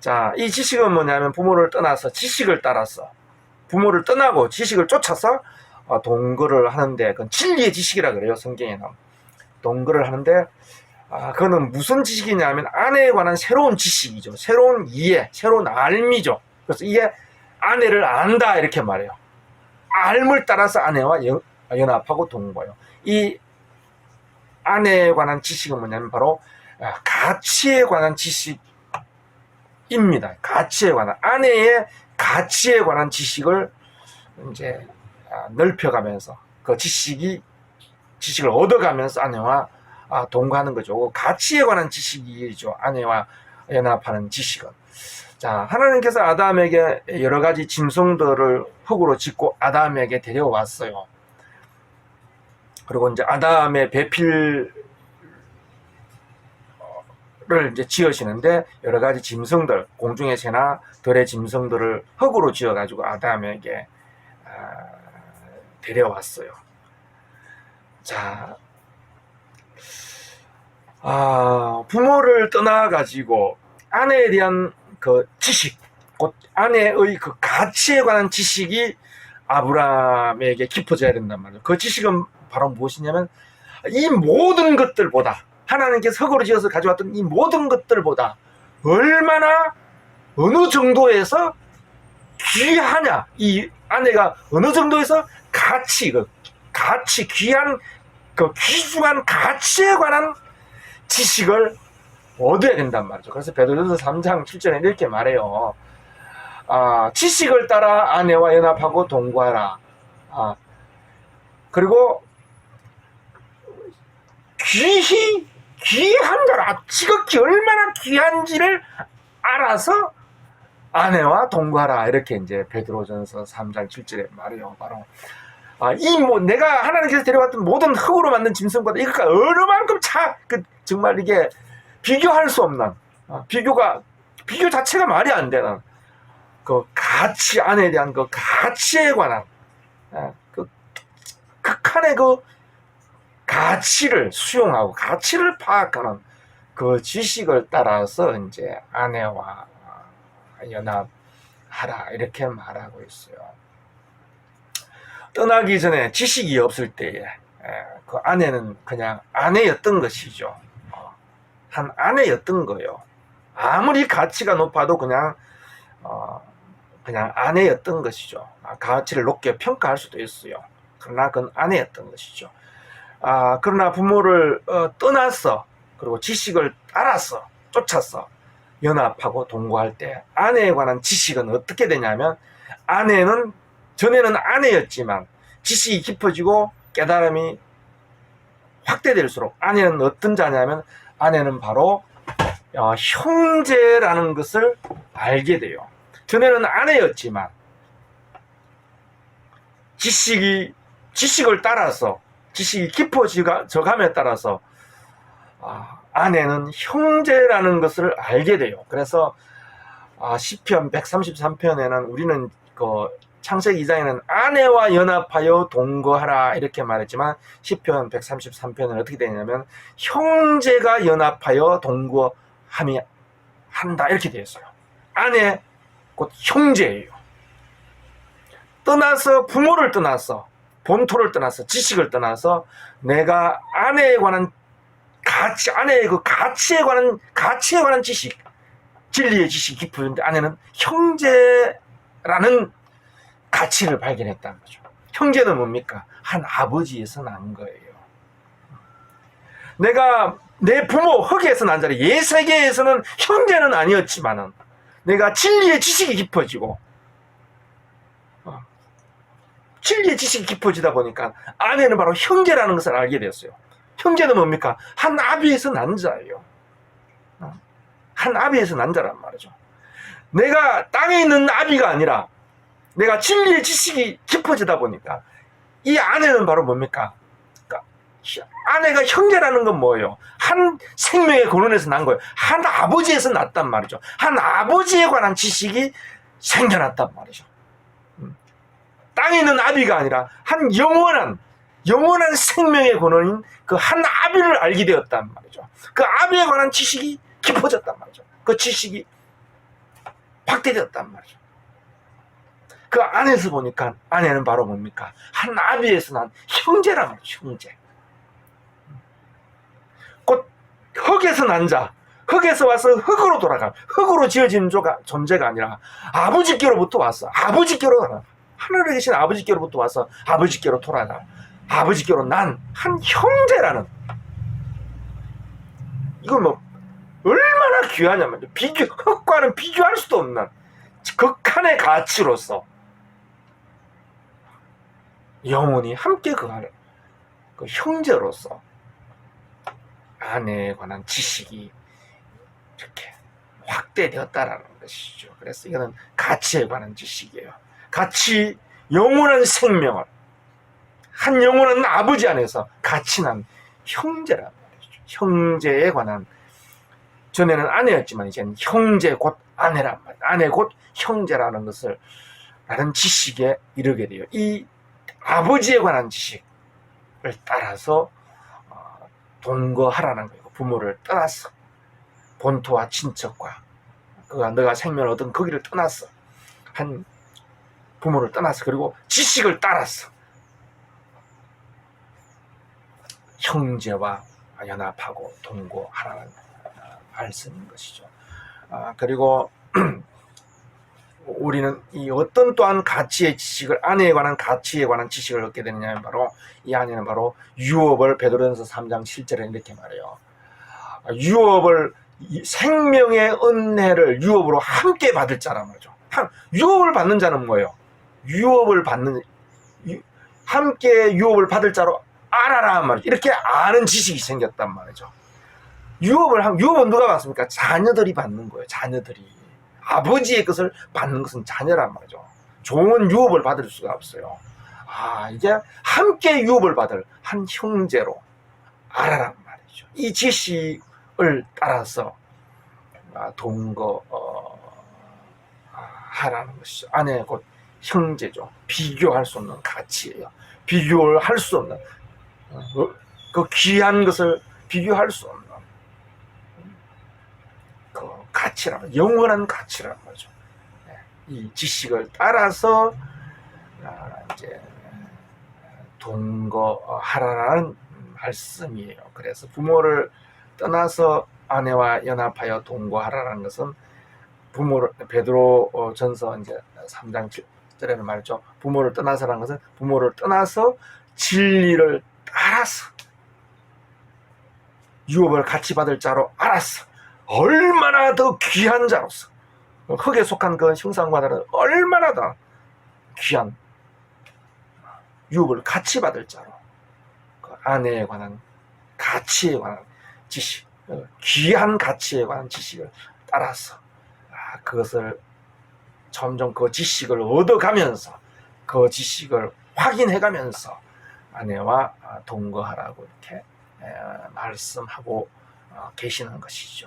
자, 이 지식은 뭐냐면 부모를 떠나서 지식을 따라서 부모를 떠나고 지식을 쫓아서 동거를 하는데, 그건 진리의 지식이라 그래요. 성경에는 동거를 하는데, 그거는 무슨 지식이냐면 아내에 관한 새로운 지식이죠. 새로운 이해, 새로운 알미죠. 그래서 이게 아내를 안다 이렇게 말해요. 알을 따라서 아내와 연합하고 동거요. 이 아내에 관한 지식은 뭐냐면 바로 가치에 관한 지식입니다. 가치에 관한, 아내의 가치에 관한 지식을 이제 넓혀가면서 그 지식을 얻어가면서 아내와 동거하는 거죠. 가치에 관한 지식이죠. 아내와 연합하는 지식은. 자, 하나님께서 아담에게 여러 가지 짐승들을 흙으로 짓고 아담에게 데려왔어요. 그리고 이제 아담의 배필을 이제 지으시는데, 여러 가지 짐승들, 공중의 새나 들의 짐승들을 흙으로 지어가지고 아담에게 데려왔어요. 자, 부모를 떠나가지고 아내에 대한 그 지식, 곧 아내의 그 가치에 관한 지식이 아브라함에게 깊어져야 된단 말이에요. 그 지식은 바로 무엇이냐면, 이 모든 것들보다, 하나님께서 흙으로 지어서 가져왔던 이 모든 것들보다 얼마나, 어느 정도에서 귀하냐, 이 아내가 어느 정도에서 귀한, 그 귀중한 가치에 관한 지식을 얻어야 된단 말이죠. 그래서 베드로전서 3장 7절에 이렇게 말해요. 지식을 따라 아내와 연합하고 동거하라. 그리고 귀한 자라, 지극히 얼마나 귀한지를 알아서 아내와 동거하라. 이렇게 이제 베드로전서 3장 7절에 말해요. 바로 내가 하나님께서 데려왔던 모든 흙으로 만든 짐승보다 이것과 어느 만큼 정말 이게 비교할 수 없는, 비교 자체가 말이 안 되는 그 가치, 아내에 대한 그 가치에 관한, 그 극한의 그 가치를 수용하고 가치를 파악하는 그 지식을 따라서 이제 아내와 연합하라. 이렇게 말하고 있어요. 떠나기 전에 지식이 없을 때에 그 아내는 그냥 아내였던 것이죠. 한 아내였던 거예요. 아무리 가치가 높아도 그냥 아내였던 것이죠. 가치를 높게 평가할 수도 있어요. 그러나 그건 아내였던 것이죠. 그러나 부모를 떠나서, 그리고 지식을 따라서 쫓아서 연합하고 동거할 때 아내에 관한 지식은 어떻게 되냐면, 전에는 아내였지만 지식이 깊어지고 깨달음이 확대될수록 아내는 어떤 자냐면, 아내는 바로 형제라는 것을 알게 돼요. 전에는 아내였지만 지식을 따라서, 지식이 깊어져감에 따라서 아내는 형제라는 것을 알게 돼요. 그래서 시편 133편에는 우리는 그 창세기 2장에는 아내와 연합하여 동거하라 이렇게 말했지만, 시편 133편은 어떻게 되냐면 형제가 연합하여 동거함이 한다 이렇게 되어 있어요. 아내 곧 형제예요. 부모를 떠나서, 본토를 떠나서, 지식을 떠나서 내가 아내에 관한 아내의 그 가치에 관한 지식, 진리의 지식이 깊어졌는데, 아내는 형제라는 가치를 발견했다는 거죠. 형제는 뭡니까? 한 아버지에서 난 거예요. 내 부모 흙에서 난 자리, 예세계에서는 형제는 아니었지만은, 내가 진리의 지식이 깊어지고, 진리의 지식이 깊어지다 보니까 아내는 바로 형제라는 것을 알게 되었어요. 형제는 뭡니까? 한 아비에서 난 자예요. 한 아비에서 난 자란 말이죠. 내가 땅에 있는 아비가 아니라 내가 진리의 지식이 깊어지다 보니까 이 아내는 바로 뭡니까? 그러니까 아내가 형제라는 건 뭐예요? 한 생명의 근원에서 난 거예요. 한 아버지에서 났단 말이죠. 한 아버지에 관한 지식이 생겨났단 말이죠. 땅에 있는 아비가 아니라 한 영원한 생명의 근원인 그 한 아비를 알게 되었단 말이죠. 그 아비에 관한 지식이 깊어졌단 말이죠. 그 지식이 확대되었단 말이죠. 그 안에서 보니까 아내는 바로 뭡니까? 한 아비에서 난 형제란 말이죠. 형제. 곧 흙에서 난 자, 흙에서 와서 흙으로 돌아가. 흙으로 지어진 존재가 아니라 아버지께로부터 왔어. 아버지께로 돌아가. 하늘에 계신 아버지께로부터 와서 아버지께로 돌아가. 아버지께로 난 한 형제라는, 이건 뭐 얼마나 귀하냐면 흙과는 비교할 수도 없는 극한의 가치로서 영원히 함께 거하는 그 형제로서 아내에 관한 지식이 이렇게 확대되었다라는 것이죠. 그래서 이거는 가치에 관한 지식이에요. 가치, 영원한 생명을 한 영원한 아버지 안에서 같이 난 형제란 말이죠. 형제에 관한, 전에는 아내였지만 이제는 형제 곧 아내란 말이에요. 아내 곧 형제라는 것을 라는 지식에 이르게 돼요. 이 아버지에 관한 지식을 따라서 동거하라는 거예요. 부모를 떠났어. 본토와 친척과 그가 너가 생명을 얻은 거기를 떠났어. 한 부모를 떠났어. 그리고 지식을 따랐어. 형제와 연합하고 동거하라는 말씀인 것이죠. 그리고 우리는 이 어떤 또한 가치의 지식을, 아내에 관한 가치에 관한 지식을 얻게 되느냐 하면 바로 이 아내는 바로 유업을, 베드로전서 3장 7절에 이렇게 말해요. 유업을, 생명의 은혜를 유업으로 함께 받을 자란 말이죠. 유업을 받는 자는 뭐예요? 유업을 받는, 함께 유업을 받을 자로 알아라 말이죠. 이렇게 아는 지식이 생겼단 말이죠. 유업은 누가 받습니까? 자녀들이 받는 거예요. 자녀들이. 아버지의 것을 받는 것은 자녀란 말이죠. 좋은 유업을 받을 수가 없어요. 이제 함께 유업을 받을 한 형제로 알아란 말이죠. 이 지식을 따라서 동거하라는 것이죠. 아내 곧 형제죠. 비교할 수 없는 가치예요. 비교를 할 수 없는, 그 귀한 것을 비교할 수 없는 그 가치란, 영원한 가치란 말이죠. 이 지식을 따라서 이제 동거하라는 말씀이에요. 그래서 부모를 떠나서 아내와 연합하여 동거하라는 것은, 부모를, 베드로 전서 이제 3장 7절에는 말했죠. 부모를 떠나서라는 것은 부모를 떠나서 진리를 따라서 유업을 같이 받을 자로 알았어. 얼마나 더 귀한 자로서, 흙에 속한 그 형상과는 얼마나 더 귀한 유업을 같이 받을 자로, 그 아내에 관한 가치에 관한 지식, 귀한 가치에 관한 지식을 따라서 그것을 점점 그 지식을 얻어가면서, 그 지식을 확인해가면서 아내와 동거하라고 이렇게 말씀하고 계시는 것이죠.